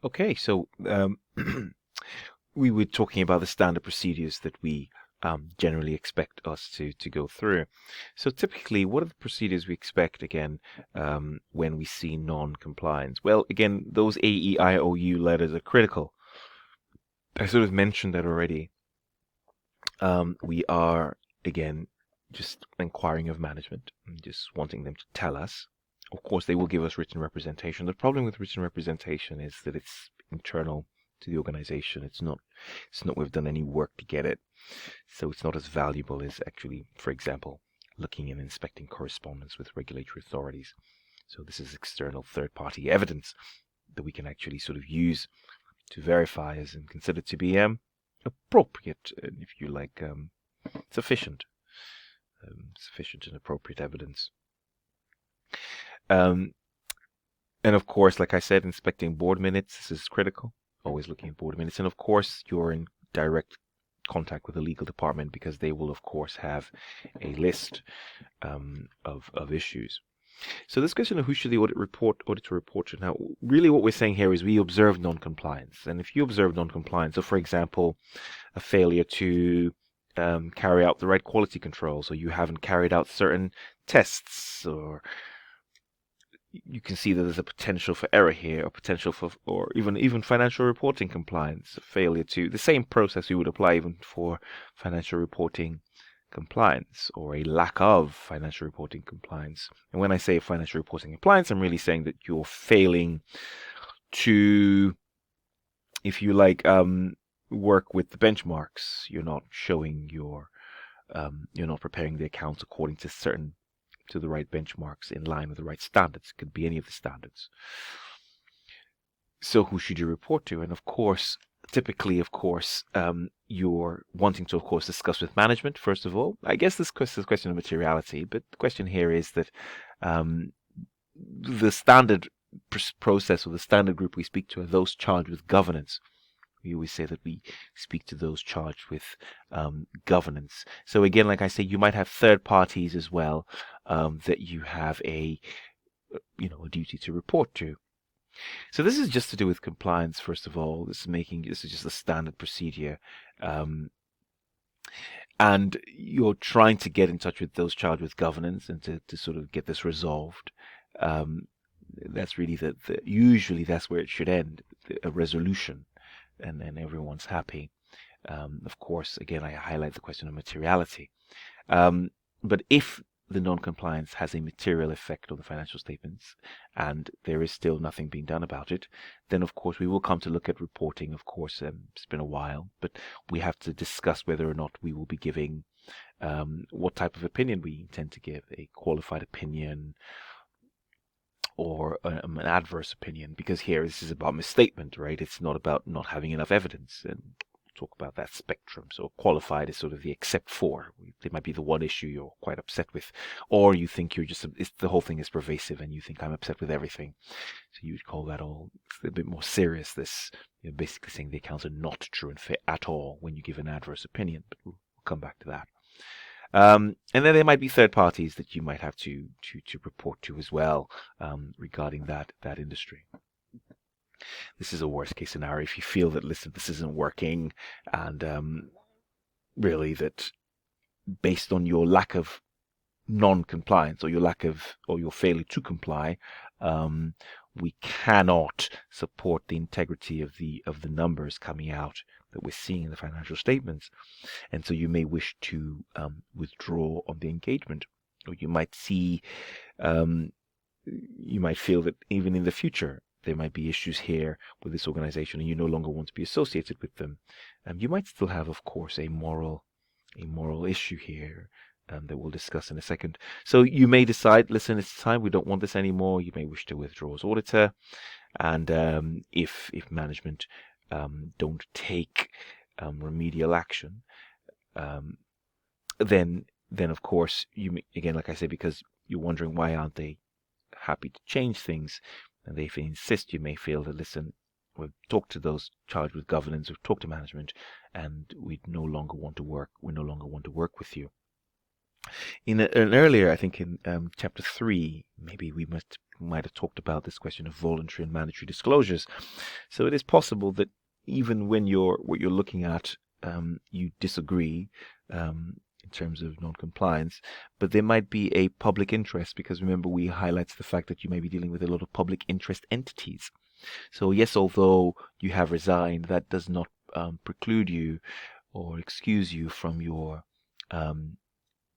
Okay, so we were talking about the standard procedures that we generally expect us to go through. So typically, what are the procedures we expect again when we see non-compliance? Well, again, those AEIOU letters are critical. I sort of mentioned that already. We are again just inquiring of management, and just wanting them to tell us. Of course, they will give us written representation. The problem with written representation is that it's internal to the organization. It's not we've done any work to get it. So it's not as valuable as actually, for example, looking and inspecting correspondence with regulatory authorities. So this is external third-party evidence that we can actually sort of use to verify as and consider to be appropriate, if you like, sufficient, sufficient and appropriate evidence. And of course, like I said, inspecting board minutes, this is critical. Always looking at board minutes. And of course, you're in direct contact with the legal department because they will, of course, have a list of issues. So this question of who should the auditor report to? Now, really what we're saying here is we observe non-compliance. And if you observe non-compliance, so for example, a failure to carry out the right quality control, so you haven't carried out certain tests, or you can see that there's a potential for error here, or potential for, or even financial reporting compliance, a failure to the same process you would apply even for financial reporting compliance, or a lack of financial reporting compliance. And when I say financial reporting compliance, I'm really saying that you're failing to, if you like, work with the benchmarks. You're not showing you're not preparing the accounts according to the right benchmarks in line with the right standards. It could be any of the standards. So who should you report to? And of course, typically, of course, you're wanting to, of course, discuss with management, first of all. I guess this is a question of materiality, but the question here is that the standard process or the standard group we speak to are those charged with governance. We always say that we speak to those charged with governance. So again, like I say, you might have third parties as well that you have a duty to report to. So this is just to do with compliance. First of all, this is just a standard procedure, and you're trying to get in touch with those charged with governance and to sort of get this resolved. That's really usually that's where it should end, a resolution, and then everyone's happy. Of course, again, I highlight the question of materiality. But if the non-compliance has a material effect on the financial statements and there is still nothing being done about it, then of course we will come to look at reporting. Of course, it's been a while, but we have to discuss whether or not we will be giving what type of opinion we intend to give, a qualified opinion or an adverse opinion, because here this is about misstatement, right? It's not about not having enough evidence, and talk about that spectrum. So qualified is sort of the except for. It might be the one issue you're quite upset with, or you think the whole thing is pervasive and you think I'm upset with everything. So you would call that all a bit more serious. This, basically saying the accounts are not true and fair at all when you give an adverse opinion, but we'll come back to that. And then there might be third parties that you might have to report to as well regarding that industry. This is a worst case scenario. If you feel that, listen, this isn't working, and really that based on your lack of non-compliance or your failure to comply, we cannot support the integrity of the numbers coming out that we're seeing in the financial statements, and so you may wish to withdraw on the engagement, or you might feel that even in the future there might be issues here with this organization and you no longer want to be associated with them. You might still have, of course, a moral issue here that we'll discuss in a second. So you may decide, listen, it's time, we don't want this anymore. You may wish to withdraw as auditor. And if management don't take remedial action, then of course, again, like I said, because you're wondering why aren't they happy to change things, and if they insist, you may feel that, listen, we've talked to those charged with governance, we've talked to management, and we no longer want to work with you. In an earlier, I think in chapter 3, maybe we might have talked about this question of voluntary and mandatory disclosures. So it is possible that even when what you're looking at, you disagree in terms of non-compliance, but there might be a public interest, because remember we highlighted the fact that you may be dealing with a lot of public interest entities. So yes, although you have resigned, that does not preclude you or excuse you from your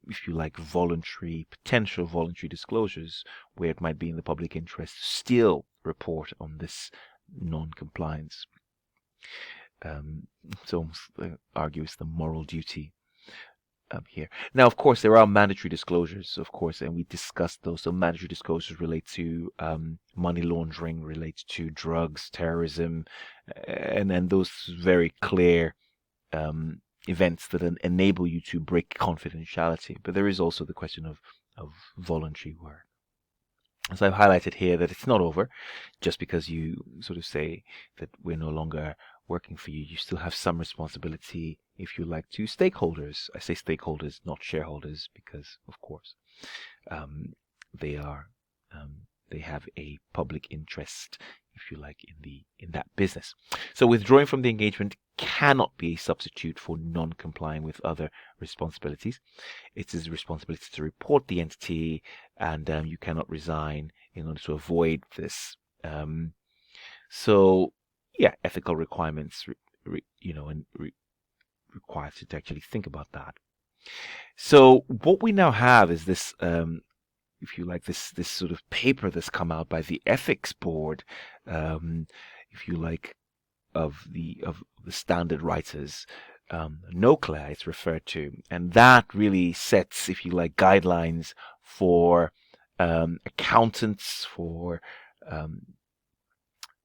if you like, potential voluntary disclosures, where it might be in the public interest to still report on this non-compliance. So almost argue it's the moral duty here. Now, of course, there are mandatory disclosures, of course, and we discussed those. So mandatory disclosures relate to money laundering, relate to drugs, terrorism, and then those very clear events that enable you to break confidentiality. But there is also the question of voluntary work. As I've highlighted here, that it's not over just because you sort of say that we're no longer working for you. You still have some responsibility, if you like, to stakeholders. I say stakeholders, not shareholders, because of course they are they have a public interest, if you like, in that business. So withdrawing from the engagement cannot be a substitute for non-complying with other responsibilities. It's his responsibility to report the entity, and you cannot resign in order to avoid this. So, yeah, ethical requirements, require to actually think about that. So what we now have is this if you like, this sort of paper that's come out by the ethics board, if you like, of the standard writers, NOCLA it's referred to, and that really sets, if you like, guidelines for accountants, for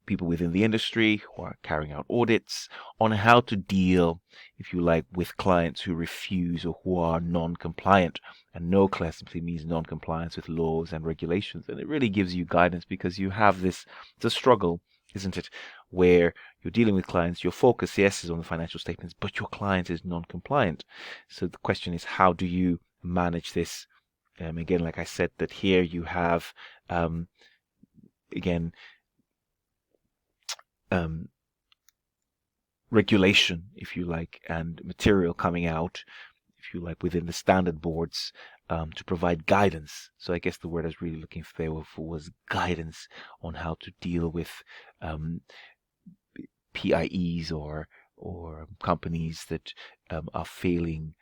people within the industry who are carrying out audits, on how to deal, if you like, with clients who refuse or who are non-compliant. And NOCLA simply means non-compliance with laws and regulations. And it really gives you guidance, because you have this, it's a struggle, isn't it, where you're dealing with clients, your focus, yes, is on the financial statements, but your client is non-compliant. So the question is, how do you manage this? Again, like I said, that here you have, again, regulation, if you like, and material coming out, if you like, within the standard boards to provide guidance. So I guess the word I was really looking for was guidance on how to deal with PIEs or companies that are failing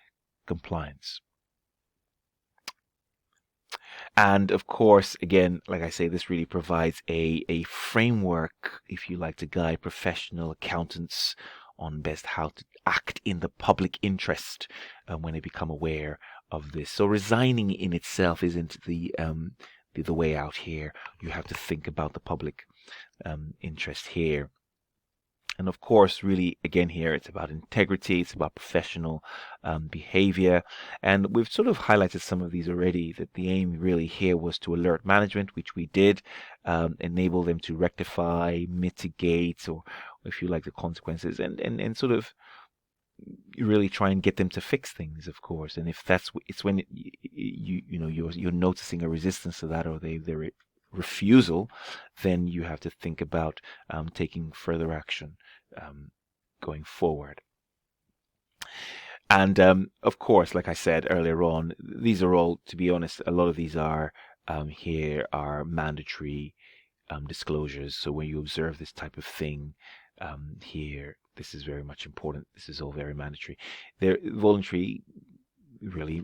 compliance. And of course, again, like I say, this really provides a framework, if you like, to guide professional accountants on best how to act in the public interest when they become aware of this. So resigning in itself isn't the way out here. You have to think about the public interest here. And of course, really, again, here, it's about integrity, it's about professional behavior. And we've sort of highlighted some of these already, that the aim really here was to alert management, which we did, enable them to rectify, mitigate, or if you like, the consequences, and sort of really try and get them to fix things, of course. And if it's when you're noticing a resistance to that, or they're refusal, then you have to think about taking further action going forward. And of course, like I said earlier on, these are all, to be honest, a lot of these are here are mandatory disclosures. So when you observe this type of thing here, this is very much important. This is all very mandatory. Voluntary really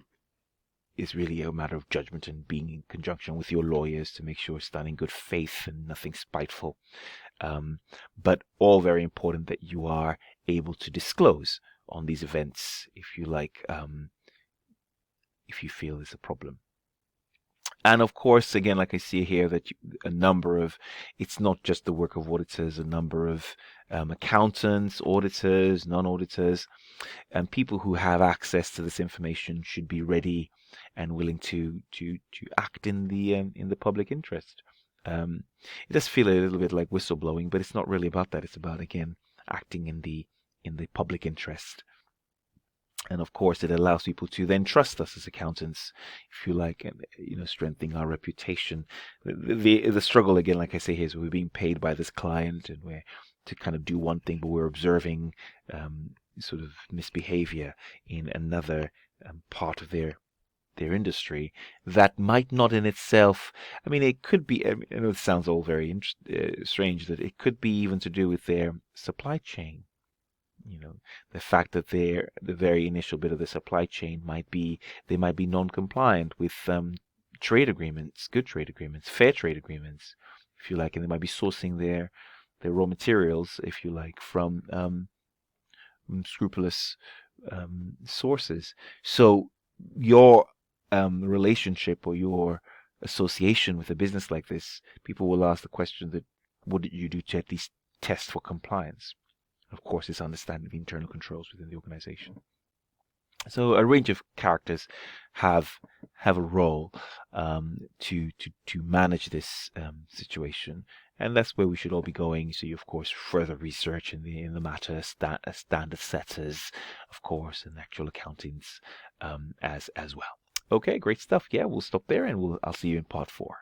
is really a matter of judgment and being in conjunction with your lawyers to make sure it's done in good faith and nothing spiteful. But all very important that you are able to disclose on these events, if you like, if you feel there's a problem. And of course, again, like I see here, that it's not just the work of auditors, a number of accountants, auditors, non-auditors, and people who have access to this information should be ready and willing to act in the public interest. It does feel a little bit like whistleblowing, but it's not really about that. It's about, again, acting in the public interest. And of course, it allows people to then trust us as accountants, if you like, and strengthening our reputation. The struggle again, like I say here, is we're being paid by this client, and we're to kind of do one thing, but we're observing sort of misbehavior in another part of their industry that might not in itself. I mean, it could be. I know it sounds all very strange, that it could be even to do with their supply chain. The fact that the very initial bit of the supply chain they might be non-compliant with trade agreements, good trade agreements, fair trade agreements, if you like, and they might be sourcing their raw materials, if you like, from scrupulous sources. So your relationship or your association with a business like this, people will ask the question that what did you do to at least test for compliance? Of course, it's understanding the internal controls within the organization. So a range of characters have a role to manage this situation, and that's where we should all be going. So, you, of course, further research in the matter, standard setters, of course, and actual accountants as well. Okay, great stuff. Yeah, we'll stop there, and I'll see you in part 4.